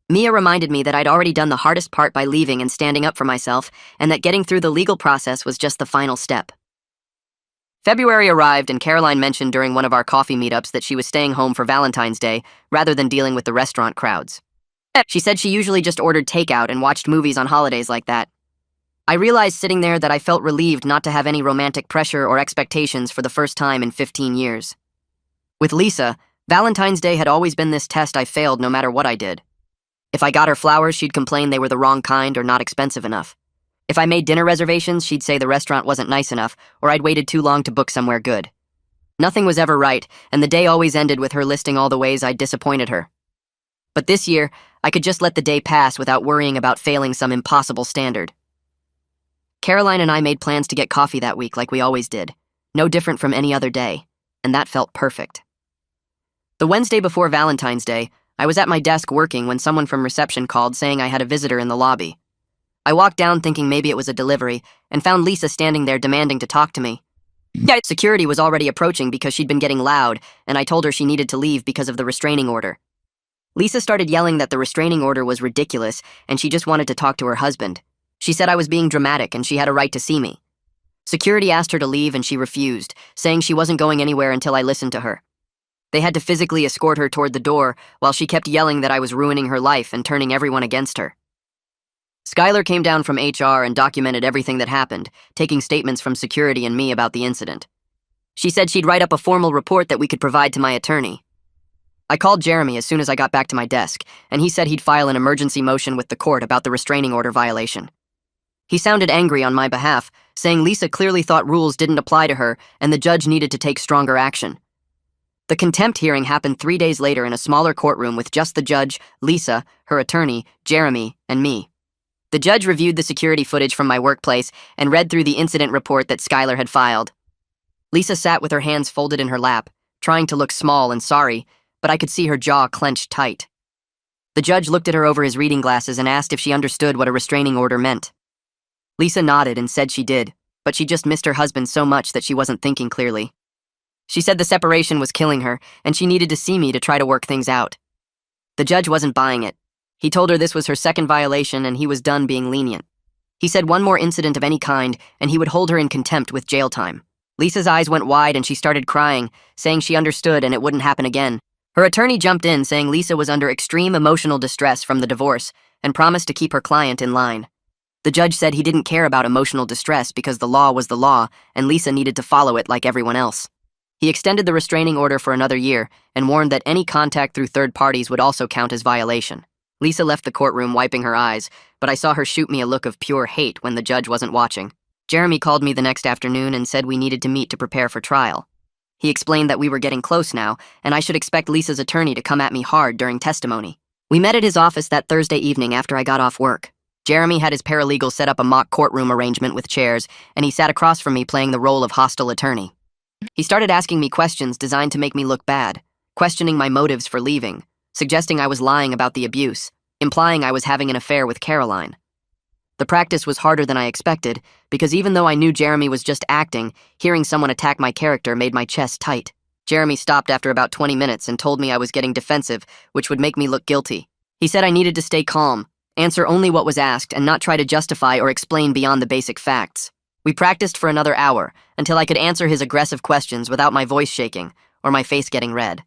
Mia reminded me that I'd already done the hardest part by leaving and standing up for myself, and that getting through the legal process was just the final step. February arrived, and Caroline mentioned during one of our coffee meetups that she was staying home for Valentine's Day rather than dealing with the restaurant crowds. She said she usually just ordered takeout and watched movies on holidays like that. I realized sitting there that I felt relieved not to have any romantic pressure or expectations for the first time in 15 years. With Lisa, Valentine's Day had always been this test I failed no matter what I did. If I got her flowers, she'd complain they were the wrong kind or not expensive enough. If I made dinner reservations, she'd say the restaurant wasn't nice enough or I'd waited too long to book somewhere good. Nothing was ever right, and the day always ended with her listing all the ways I'd disappointed her. But this year, I could just let the day pass without worrying about failing some impossible standard. Caroline and I made plans to get coffee that week like we always did, no different from any other day, and that felt perfect. The Wednesday before Valentine's Day, I was at my desk working when someone from reception called saying I had a visitor in the lobby. I walked down thinking maybe it was a delivery, and found Lisa standing there demanding to talk to me. Security was already approaching because she'd been getting loud, and I told her she needed to leave because of the restraining order. Lisa started yelling that the restraining order was ridiculous and she just wanted to talk to her husband. She said I was being dramatic and she had a right to see me. Security asked her to leave and she refused, saying she wasn't going anywhere until I listened to her. They had to physically escort her toward the door while she kept yelling that I was ruining her life and turning everyone against her. Skylar came down from HR and documented everything that happened, taking statements from security and me about the incident. She said she'd write up a formal report that we could provide to my attorney. I called Jeremy as soon as I got back to my desk, and he said he'd file an emergency motion with the court about the restraining order violation. He sounded angry on my behalf, saying Lisa clearly thought rules didn't apply to her and the judge needed to take stronger action. The contempt hearing happened 3 days later in a smaller courtroom with just the judge, Lisa, her attorney, Jeremy, and me. The judge reviewed the security footage from my workplace and read through the incident report that Skylar had filed. Lisa sat with her hands folded in her lap, trying to look small and sorry, but I could see her jaw clenched tight. The judge looked at her over his reading glasses and asked if she understood what a restraining order meant. Lisa nodded and said she did, but she just missed her husband so much that she wasn't thinking clearly. She said the separation was killing her, and she needed to see me to try to work things out. The judge wasn't buying it. He told her this was her second violation and he was done being lenient. He said one more incident of any kind, and he would hold her in contempt with jail time. Lisa's eyes went wide and she started crying, saying she understood and it wouldn't happen again. Her attorney jumped in, saying Lisa was under extreme emotional distress from the divorce and promised to keep her client in line. The judge said he didn't care about emotional distress because the law was the law and Lisa needed to follow it like everyone else. He extended the restraining order for another year and warned that any contact through third parties would also count as violation. Lisa left the courtroom wiping her eyes, but I saw her shoot me a look of pure hate when the judge wasn't watching. Jeremy called me the next afternoon and said we needed to meet to prepare for trial. He explained that we were getting close now, and I should expect Lisa's attorney to come at me hard during testimony. We met at his office that Thursday evening after I got off work. Jeremy had his paralegal set up a mock courtroom arrangement with chairs, and he sat across from me playing the role of hostile attorney. He started asking me questions designed to make me look bad, questioning my motives for leaving, suggesting I was lying about the abuse, implying I was having an affair with Caroline. The practice was harder than I expected, because even though I knew Jeremy was just acting, hearing someone attack my character made my chest tight. Jeremy stopped after about 20 minutes and told me I was getting defensive, which would make me look guilty. He said I needed to stay calm, answer only what was asked, and not try to justify or explain beyond the basic facts. We practiced for another hour, until I could answer his aggressive questions without my voice shaking or my face getting red.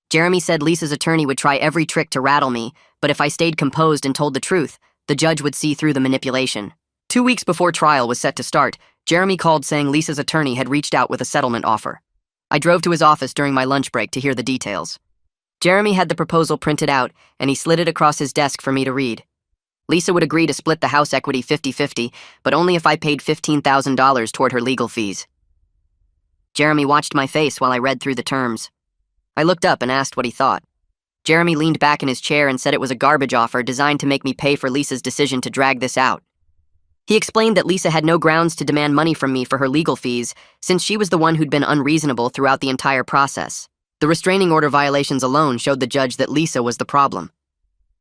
Jeremy said Lisa's attorney would try every trick to rattle me, but if I stayed composed and told the truth, the judge would see through the manipulation. 2 weeks before trial was set to start, Jeremy called saying Lisa's attorney had reached out with a settlement offer. I drove to his office during my lunch break to hear the details. Jeremy had the proposal printed out, and he slid it across his desk for me to read. Lisa would agree to split the house equity 50-50, but only if I paid $15,000 toward her legal fees. Jeremy watched my face while I read through the terms. I looked up and asked what he thought. Jeremy leaned back in his chair and said it was a garbage offer designed to make me pay for Lisa's decision to drag this out. He explained that Lisa had no grounds to demand money from me for her legal fees, since she was the one who'd been unreasonable throughout the entire process. The restraining order violations alone showed the judge that Lisa was the problem.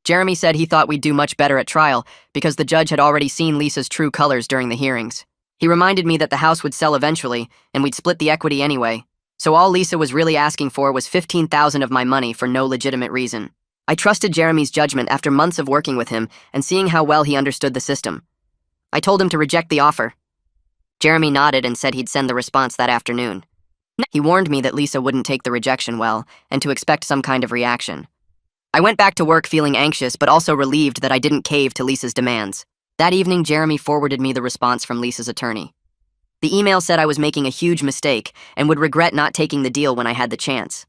Jeremy said he thought we'd do much better at trial because the judge had already seen Lisa's true colors during the hearings. He reminded me that the house would sell eventually, and we'd split the equity anyway, so all Lisa was really asking for was $15,000 of my money for no legitimate reason. I trusted Jeremy's judgment after months of working with him and seeing how well he understood the system. I told him to reject the offer. Jeremy nodded and said he'd send the response that afternoon. He warned me that Lisa wouldn't take the rejection well and to expect some kind of reaction. I went back to work feeling anxious but also relieved that I didn't cave to Lisa's demands. That evening, Jeremy forwarded me the response from Lisa's attorney. The email said I was making a huge mistake and would regret not taking the deal when I had the chance.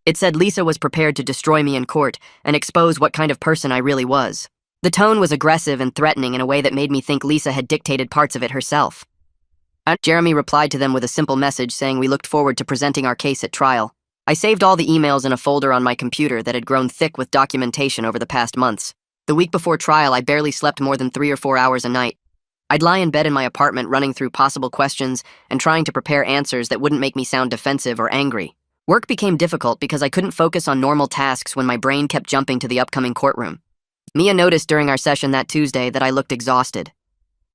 It said Lisa was prepared to destroy me in court and expose what kind of person I really was. The tone was aggressive and threatening in a way that made me think Lisa had dictated parts of it herself. Jeremy replied to them with a simple message saying we looked forward to presenting our case at trial. I saved all the emails in a folder on my computer that had grown thick with documentation over the past months. The week before trial, I barely slept more than 3 or 4 hours a night. I'd lie in bed in my apartment running through possible questions and trying to prepare answers that wouldn't make me sound defensive or angry. Work became difficult because I couldn't focus on normal tasks when my brain kept jumping to the upcoming courtroom. Mia noticed during our session that Tuesday that I looked exhausted.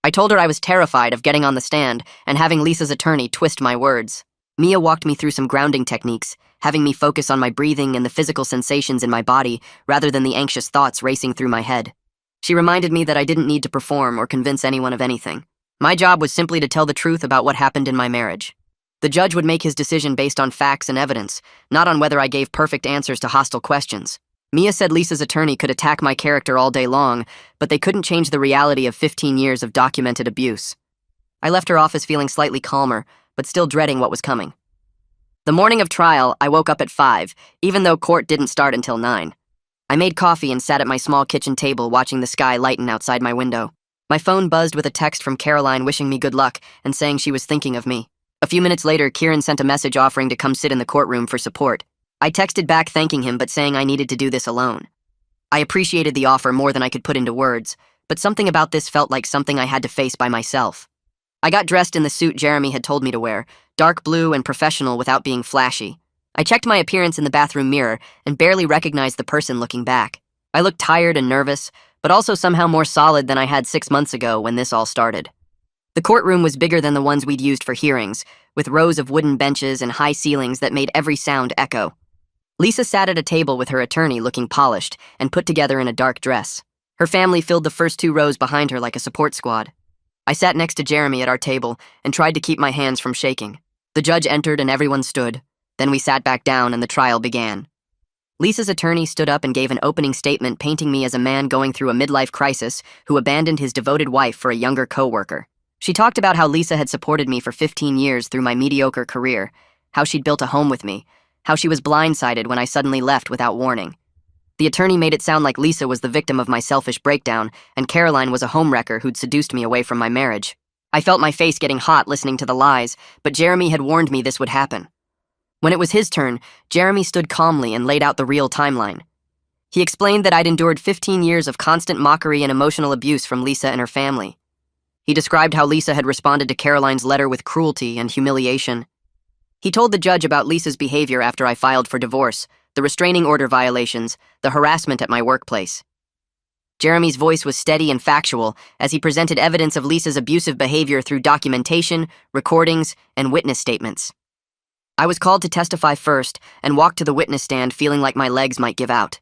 I told her I was terrified of getting on the stand and having Lisa's attorney twist my words. Mia walked me through some grounding techniques, having me focus on my breathing and the physical sensations in my body rather than the anxious thoughts racing through my head. She reminded me that I didn't need to perform or convince anyone of anything. My job was simply to tell the truth about what happened in my marriage. The judge would make his decision based on facts and evidence, not on whether I gave perfect answers to hostile questions. Mia said Lisa's attorney could attack my character all day long, but they couldn't change the reality of 15 years of documented abuse. I left her office feeling slightly calmer, but still dreading what was coming. The morning of trial, I woke up at 5, even though court didn't start until 9. I made coffee and sat at my small kitchen table watching the sky lighten outside my window. My phone buzzed with a text from Caroline wishing me good luck and saying she was thinking of me. A few minutes later, Kieran sent a message offering to come sit in the courtroom for support. I texted back thanking him but saying I needed to do this alone. I appreciated the offer more than I could put into words, but something about this felt like something I had to face by myself. I got dressed in the suit Jeremy had told me to wear, dark blue and professional without being flashy. I checked my appearance in the bathroom mirror and barely recognized the person looking back. I looked tired and nervous, but also somehow more solid than I had 6 months ago when this all started. The courtroom was bigger than the ones we'd used for hearings, with rows of wooden benches and high ceilings that made every sound echo. Lisa sat at a table with her attorney looking polished and put together in a dark dress. Her family filled the first 2 rows behind her like a support squad. I sat next to Jeremy at our table and tried to keep my hands from shaking. The judge entered and everyone stood. Then we sat back down and the trial began. Lisa's attorney stood up and gave an opening statement painting me as a man going through a midlife crisis who abandoned his devoted wife for a younger coworker. She talked about how Lisa had supported me for 15 years through my mediocre career, how she'd built a home with me, how she was blindsided when I suddenly left without warning. The attorney made it sound like Lisa was the victim of my selfish breakdown and Caroline was a homewrecker who'd seduced me away from my marriage. I felt my face getting hot listening to the lies, but Jeremy had warned me this would happen. When it was his turn, Jeremy stood calmly and laid out the real timeline. He explained that I'd endured 15 years of constant mockery and emotional abuse from Lisa and her family. He described how Lisa had responded to Caroline's letter with cruelty and humiliation. He told the judge about Lisa's behavior after I filed for divorce, the restraining order violations, the harassment at my workplace. Jeremy's voice was steady and factual as he presented evidence of Lisa's abusive behavior through documentation, recordings, and witness statements. I was called to testify first and walked to the witness stand feeling like my legs might give out.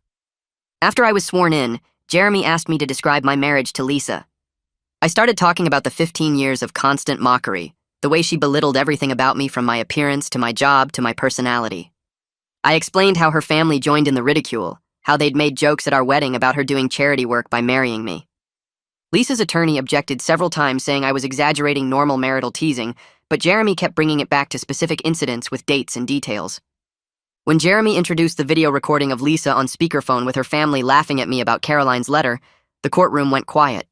After I was sworn in, Jeremy asked me to describe my marriage to Lisa. I started talking about the 15 years of constant mockery, the way she belittled everything about me from my appearance to my job to my personality. I explained how her family joined in the ridicule, how they'd made jokes at our wedding about her doing charity work by marrying me. Lisa's attorney objected several times, saying I was exaggerating normal marital teasing, but Jeremy kept bringing it back to specific incidents with dates and details. When Jeremy introduced the video recording of Lisa on speakerphone with her family laughing at me about Caroline's letter, the courtroom went quiet.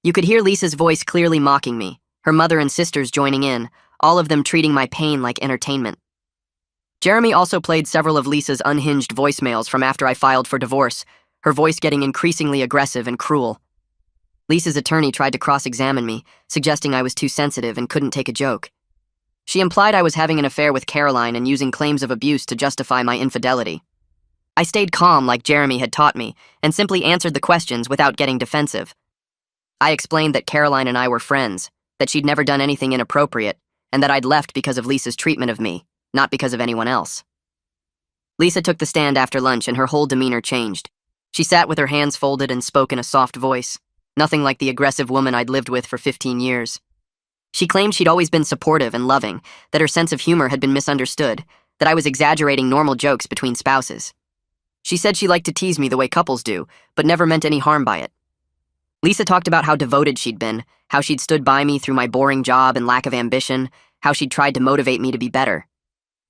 You could hear Lisa's voice clearly mocking me, her mother and sisters joining in, all of them treating my pain like entertainment. Jeremy also played several of Lisa's unhinged voicemails from after I filed for divorce, her voice getting increasingly aggressive and cruel. Lisa's attorney tried to cross-examine me, suggesting I was too sensitive and couldn't take a joke. She implied I was having an affair with Caroline and using claims of abuse to justify my infidelity. I stayed calm like Jeremy had taught me, and simply answered the questions without getting defensive. I explained that Caroline and I were friends, that she'd never done anything inappropriate, and that I'd left because of Lisa's treatment of me, not because of anyone else. Lisa took the stand after lunch and her whole demeanor changed. She sat with her hands folded and spoke in a soft voice, nothing like the aggressive woman I'd lived with for 15 years. She claimed she'd always been supportive and loving, that her sense of humor had been misunderstood, that I was exaggerating normal jokes between spouses. She said she liked to tease me the way couples do, but never meant any harm by it. Lisa talked about how devoted she'd been, how she'd stood by me through my boring job and lack of ambition, how she'd tried to motivate me to be better.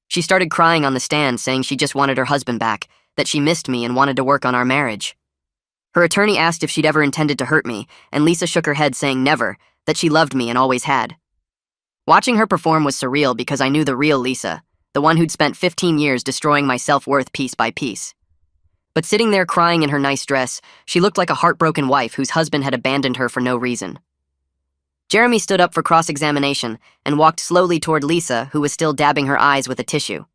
She started crying on the stand, saying she just wanted her husband back, that she missed me and wanted to work on our marriage. Her attorney asked if she'd ever intended to hurt me, and Lisa shook her head saying never, that she loved me and always had. Watching her perform was surreal because I knew the real Lisa, the one who'd spent 15 years destroying my self-worth piece by piece. But sitting there crying in her nice dress, she looked like a heartbroken wife whose husband had abandoned her for no reason. Jeremy stood up for cross-examination and walked slowly toward Lisa, who was still dabbing her eyes with a tissue.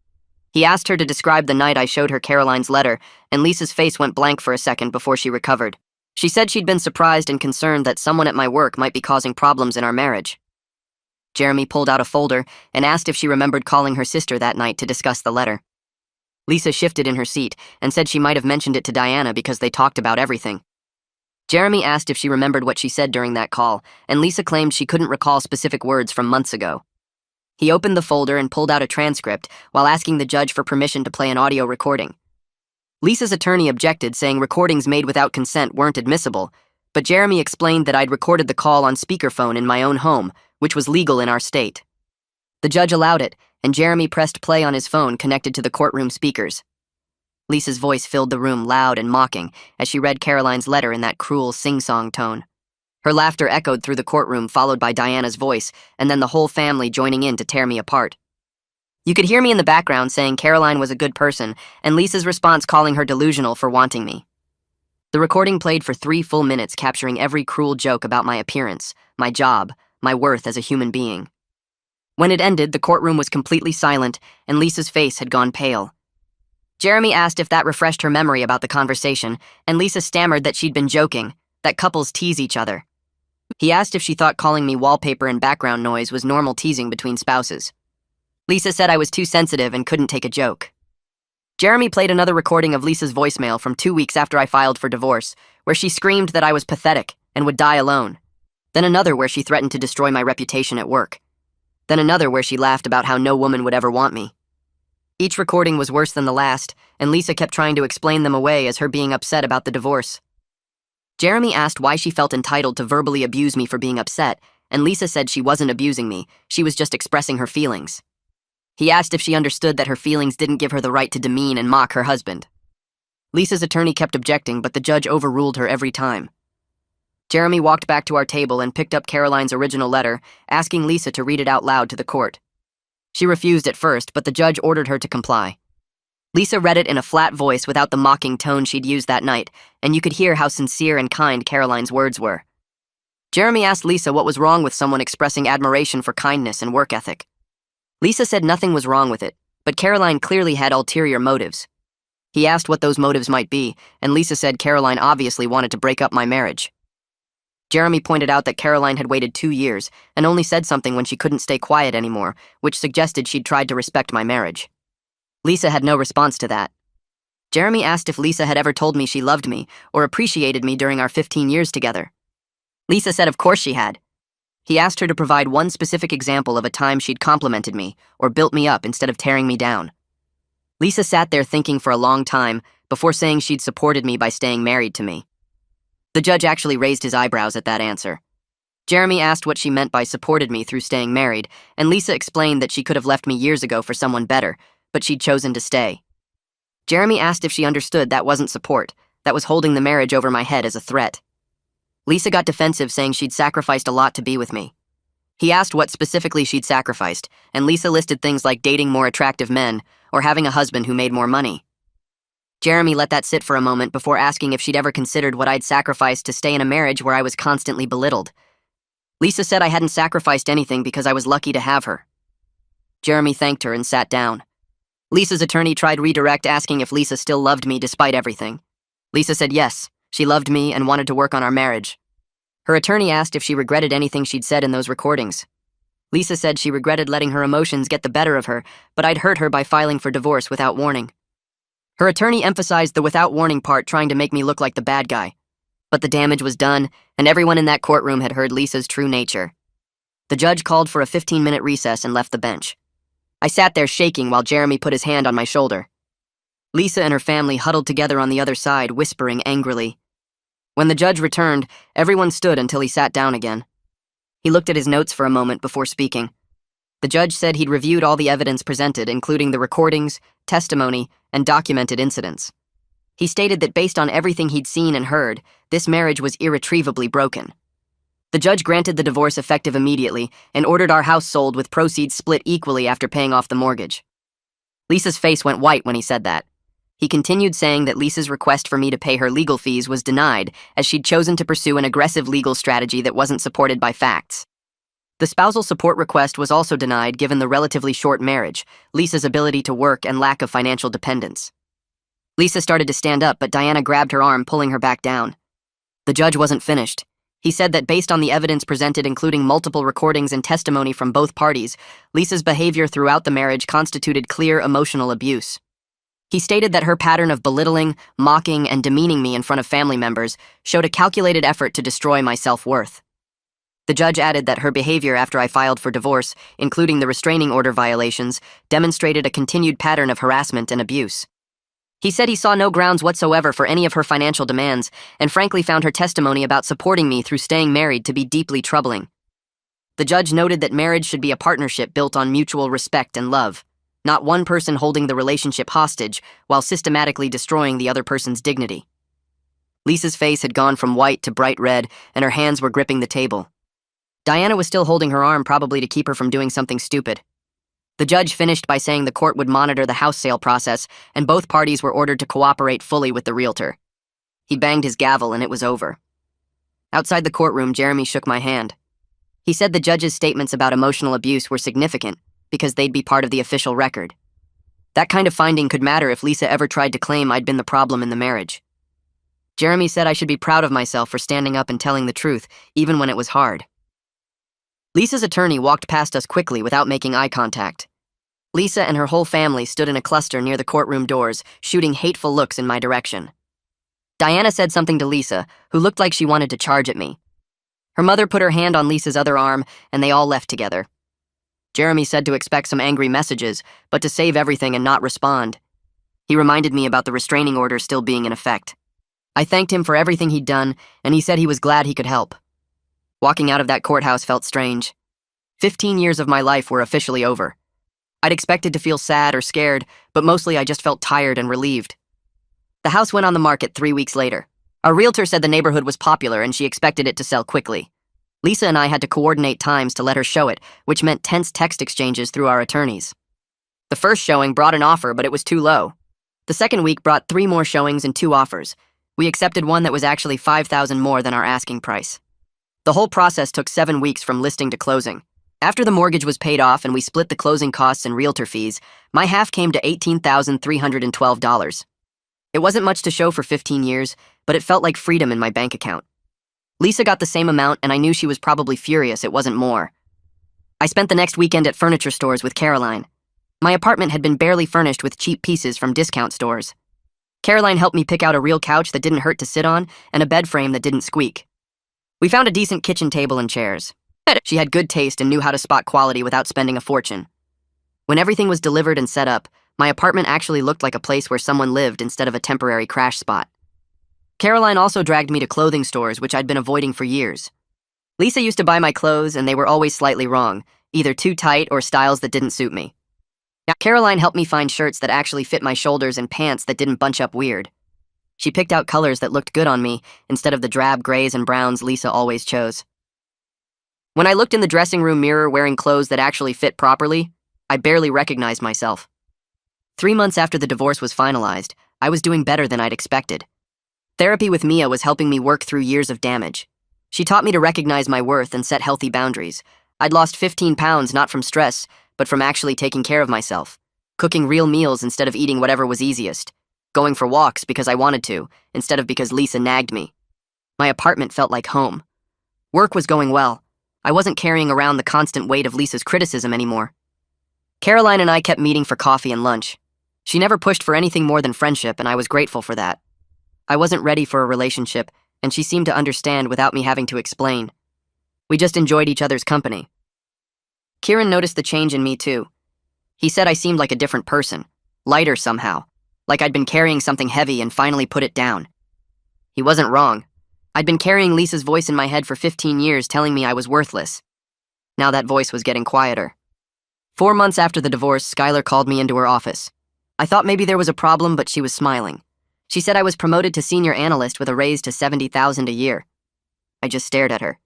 He asked her to describe the night I showed her Caroline's letter, and Lisa's face went blank for a second before she recovered. She said she'd been surprised and concerned that someone at my work might be causing problems in our marriage. Jeremy pulled out a folder and asked if she remembered calling her sister that night to discuss the letter. Lisa shifted in her seat and said she might have mentioned it to Diana because they talked about everything. Jeremy asked if she remembered what she said during that call, and Lisa claimed she couldn't recall specific words from months ago. He opened the folder and pulled out a transcript while asking the judge for permission to play an audio recording. Lisa's attorney objected, saying recordings made without consent weren't admissible, but Jeremy explained that I'd recorded the call on speakerphone in my own home, which was legal in our state. The judge allowed it, and Jeremy pressed play on his phone connected to the courtroom speakers. Lisa's voice filled the room loud and mocking as she read Caroline's letter in that cruel sing-song tone. Her laughter echoed through the courtroom, followed by Diana's voice, and then the whole family joining in to tear me apart. You could hear me in the background saying Caroline was a good person, and Lisa's response calling her delusional for wanting me. The recording played for 3 full minutes, capturing every cruel joke about my appearance, my job, my worth as a human being. When it ended, the courtroom was completely silent, and Lisa's face had gone pale. Jeremy asked if that refreshed her memory about the conversation, and Lisa stammered that she'd been joking, that couples tease each other. He asked if she thought calling me wallpaper and background noise was normal teasing between spouses. Lisa said I was too sensitive and couldn't take a joke. Jeremy played another recording of Lisa's voicemail from 2 weeks after I filed for divorce, where she screamed that I was pathetic and would die alone. Then another where she threatened to destroy my reputation at work. Then another where she laughed about how no woman would ever want me. Each recording was worse than the last, and Lisa kept trying to explain them away as her being upset about the divorce. Jeremy asked why she felt entitled to verbally abuse me for being upset, and Lisa said she wasn't abusing me, she was just expressing her feelings. He asked if she understood that her feelings didn't give her the right to demean and mock her husband. Lisa's attorney kept objecting, but the judge overruled her every time. Jeremy walked back to our table and picked up Caroline's original letter, asking Lisa to read it out loud to the court. She refused at first, but the judge ordered her to comply. Lisa read it in a flat voice without the mocking tone she'd used that night, and you could hear how sincere and kind Caroline's words were. Jeremy asked Lisa what was wrong with someone expressing admiration for kindness and work ethic. Lisa said nothing was wrong with it, but Caroline clearly had ulterior motives. He asked what those motives might be, and Lisa said Caroline obviously wanted to break up my marriage. Jeremy pointed out that Caroline had waited 2 years and only said something when she couldn't stay quiet anymore, which suggested she'd tried to respect my marriage. Lisa had no response to that. Jeremy asked if Lisa had ever told me she loved me or appreciated me during our 15 years together. Lisa said of course she had. He asked her to provide one specific example of a time she'd complimented me or built me up instead of tearing me down. Lisa sat there thinking for a long time before saying she'd supported me by staying married to me. The judge actually raised his eyebrows at that answer. Jeremy asked what she meant by supported me through staying married, and Lisa explained that she could have left me years ago for someone better, but she'd chosen to stay. Jeremy asked if she understood that wasn't support, that was holding the marriage over my head as a threat. Lisa got defensive, saying she'd sacrificed a lot to be with me. He asked what specifically she'd sacrificed, and Lisa listed things like dating more attractive men or having a husband who made more money. Jeremy let that sit for a moment before asking if she'd ever considered what I'd sacrificed to stay in a marriage where I was constantly belittled. Lisa said I hadn't sacrificed anything because I was lucky to have her. Jeremy thanked her and sat down. Lisa's attorney tried redirect, asking if Lisa still loved me despite everything. Lisa said yes, she loved me and wanted to work on our marriage. Her attorney asked if she regretted anything she'd said in those recordings. Lisa said she regretted letting her emotions get the better of her, but I'd hurt her by filing for divorce without warning. Her attorney emphasized the without warning part, trying to make me look like the bad guy. But the damage was done, and everyone in that courtroom had heard Lisa's true nature. The judge called for a 15-minute recess and left the bench. I sat there shaking while Jeremy put his hand on my shoulder. Lisa and her family huddled together on the other side, whispering angrily. When the judge returned, everyone stood until he sat down again. He looked at his notes for a moment before speaking. The judge said he'd reviewed all the evidence presented, including the recordings, testimony, and documented incidents. He stated that based on everything he'd seen and heard, this marriage was irretrievably broken. The judge granted the divorce effective immediately and ordered our house sold with proceeds split equally after paying off the mortgage. Lisa's face went white when he said that. He continued, saying that Lisa's request for me to pay her legal fees was denied, as she'd chosen to pursue an aggressive legal strategy that wasn't supported by facts. The spousal support request was also denied given the relatively short marriage, Lisa's ability to work, and lack of financial dependence. Lisa started to stand up, but Diana grabbed her arm, pulling her back down. The judge wasn't finished. He said that based on the evidence presented, including multiple recordings and testimony from both parties, Lisa's behavior throughout the marriage constituted clear emotional abuse. He stated that her pattern of belittling, mocking, and demeaning me in front of family members showed a calculated effort to destroy my self-worth. The judge added that her behavior after I filed for divorce, including the restraining order violations, demonstrated a continued pattern of harassment and abuse. He said he saw no grounds whatsoever for any of her financial demands, and frankly found her testimony about supporting me through staying married to be deeply troubling. The judge noted that marriage should be a partnership built on mutual respect and love, not one person holding the relationship hostage while systematically destroying the other person's dignity. Lisa's face had gone from white to bright red, and her hands were gripping the table. Diana was still holding her arm, probably to keep her from doing something stupid. The judge finished by saying the court would monitor the house sale process, and both parties were ordered to cooperate fully with the realtor. He banged his gavel, and it was over. Outside the courtroom, Jeremy shook my hand. He said the judge's statements about emotional abuse were significant because they'd be part of the official record. That kind of finding could matter if Lisa ever tried to claim I'd been the problem in the marriage. Jeremy said I should be proud of myself for standing up and telling the truth, even when it was hard. Lisa's attorney walked past us quickly without making eye contact. Lisa and her whole family stood in a cluster near the courtroom doors, shooting hateful looks in my direction. Diana said something to Lisa, who looked like she wanted to charge at me. Her mother put her hand on Lisa's other arm, and they all left together. Jeremy said to expect some angry messages, but to save everything and not respond. He reminded me about the restraining order still being in effect. I thanked him for everything he'd done, and he said he was glad he could help. Walking out of that courthouse felt strange. 15 years of my life were officially over. I'd expected to feel sad or scared, but mostly I just felt tired and relieved. The house went on the market 3 weeks later. Our realtor said the neighborhood was popular and she expected it to sell quickly. Lisa and I had to coordinate times to let her show it, which meant tense text exchanges through our attorneys. The first showing brought an offer, but it was too low. The second week brought 3 more showings and 2 offers. We accepted one that was actually $5,000 more than our asking price. The whole process took 7 weeks from listing to closing. After the mortgage was paid off and we split the closing costs and realtor fees, my half came to $18,312. It wasn't much to show for 15 years, but it felt like freedom in my bank account. Lisa got the same amount, and I knew she was probably furious it wasn't more. I spent the next weekend at furniture stores with Caroline. My apartment had been barely furnished with cheap pieces from discount stores. Caroline helped me pick out a real couch that didn't hurt to sit on and a bed frame that didn't squeak. We found a decent kitchen table and chairs. She had good taste and knew how to spot quality without spending a fortune. When everything was delivered and set up, my apartment actually looked like a place where someone lived instead of a temporary crash spot. Caroline also dragged me to clothing stores, which I'd been avoiding for years. Lisa used to buy my clothes, and they were always slightly wrong, either too tight or styles that didn't suit me. Now, Caroline helped me find shirts that actually fit my shoulders and pants that didn't bunch up weird. She picked out colors that looked good on me instead of the drab grays and browns Lisa always chose. When I looked in the dressing room mirror wearing clothes that actually fit properly, I barely recognized myself. 3 months after the divorce was finalized, I was doing better than I'd expected. Therapy with Mia was helping me work through years of damage. She taught me to recognize my worth and set healthy boundaries. I'd lost 15 pounds not from stress, but from actually taking care of myself. Cooking real meals instead of eating whatever was easiest. Going for walks because I wanted to, instead of because Lisa nagged me. My apartment felt like home. Work was going well. I wasn't carrying around the constant weight of Lisa's criticism anymore. Caroline and I kept meeting for coffee and lunch. She never pushed for anything more than friendship, and I was grateful for that. I wasn't ready for a relationship, and she seemed to understand without me having to explain. We just enjoyed each other's company. Kieran noticed the change in me too. He said I seemed like a different person, lighter somehow, like I'd been carrying something heavy and finally put it down. He wasn't wrong. I'd been carrying Lisa's voice in my head for 15 years telling me I was worthless. Now that voice was getting quieter. 4 months after the divorce, Skylar called me into her office. I thought maybe there was a problem, but she was smiling. She said I was promoted to senior analyst with a raise to $70,000 a year. I just stared at her.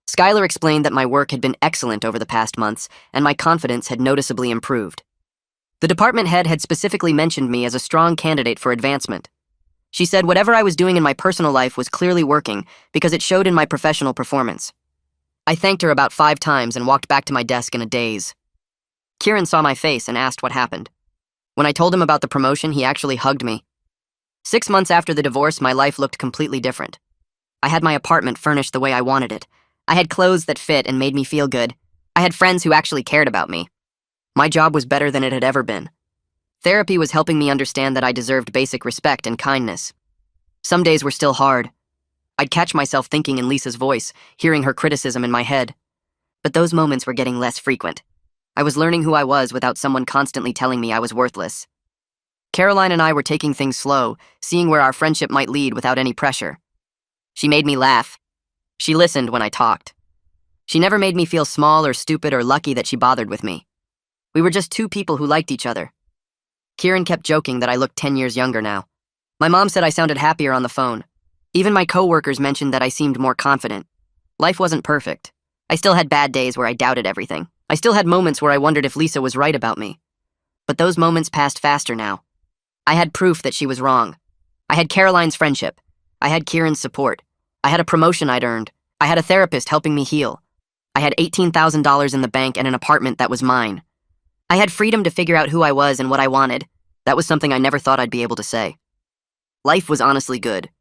Skylar explained that my work had been excellent over the past months, and my confidence had noticeably improved. The department head had specifically mentioned me as a strong candidate for advancement. She said whatever I was doing in my personal life was clearly working because it showed in my professional performance. I thanked her about 5 times and walked back to my desk in a daze. Kieran saw my face and asked what happened. When I told him about the promotion, he actually hugged me. 6 months after the divorce, my life looked completely different. I had my apartment furnished the way I wanted it. I had clothes that fit and made me feel good. I had friends who actually cared about me. My job was better than it had ever been. Therapy was helping me understand that I deserved basic respect and kindness. Some days were still hard. I'd catch myself thinking in Lisa's voice, hearing her criticism in my head. But those moments were getting less frequent. I was learning who I was without someone constantly telling me I was worthless. Caroline and I were taking things slow, seeing where our friendship might lead without any pressure. She made me laugh. She listened when I talked. She never made me feel small or stupid or lucky that she bothered with me. We were just 2 people who liked each other. Kieran kept joking that I looked 10 years younger now. My mom said I sounded happier on the phone. Even my coworkers mentioned that I seemed more confident. Life wasn't perfect. I still had bad days where I doubted everything. I still had moments where I wondered if Lisa was right about me. But those moments passed faster now. I had proof that she was wrong. I had Caroline's friendship. I had Kieran's support. I had a promotion I'd earned. I had a therapist helping me heal. I had $18,000 in the bank and an apartment that was mine. I had freedom to figure out who I was and what I wanted. That was something I never thought I'd be able to say. Life was honestly good.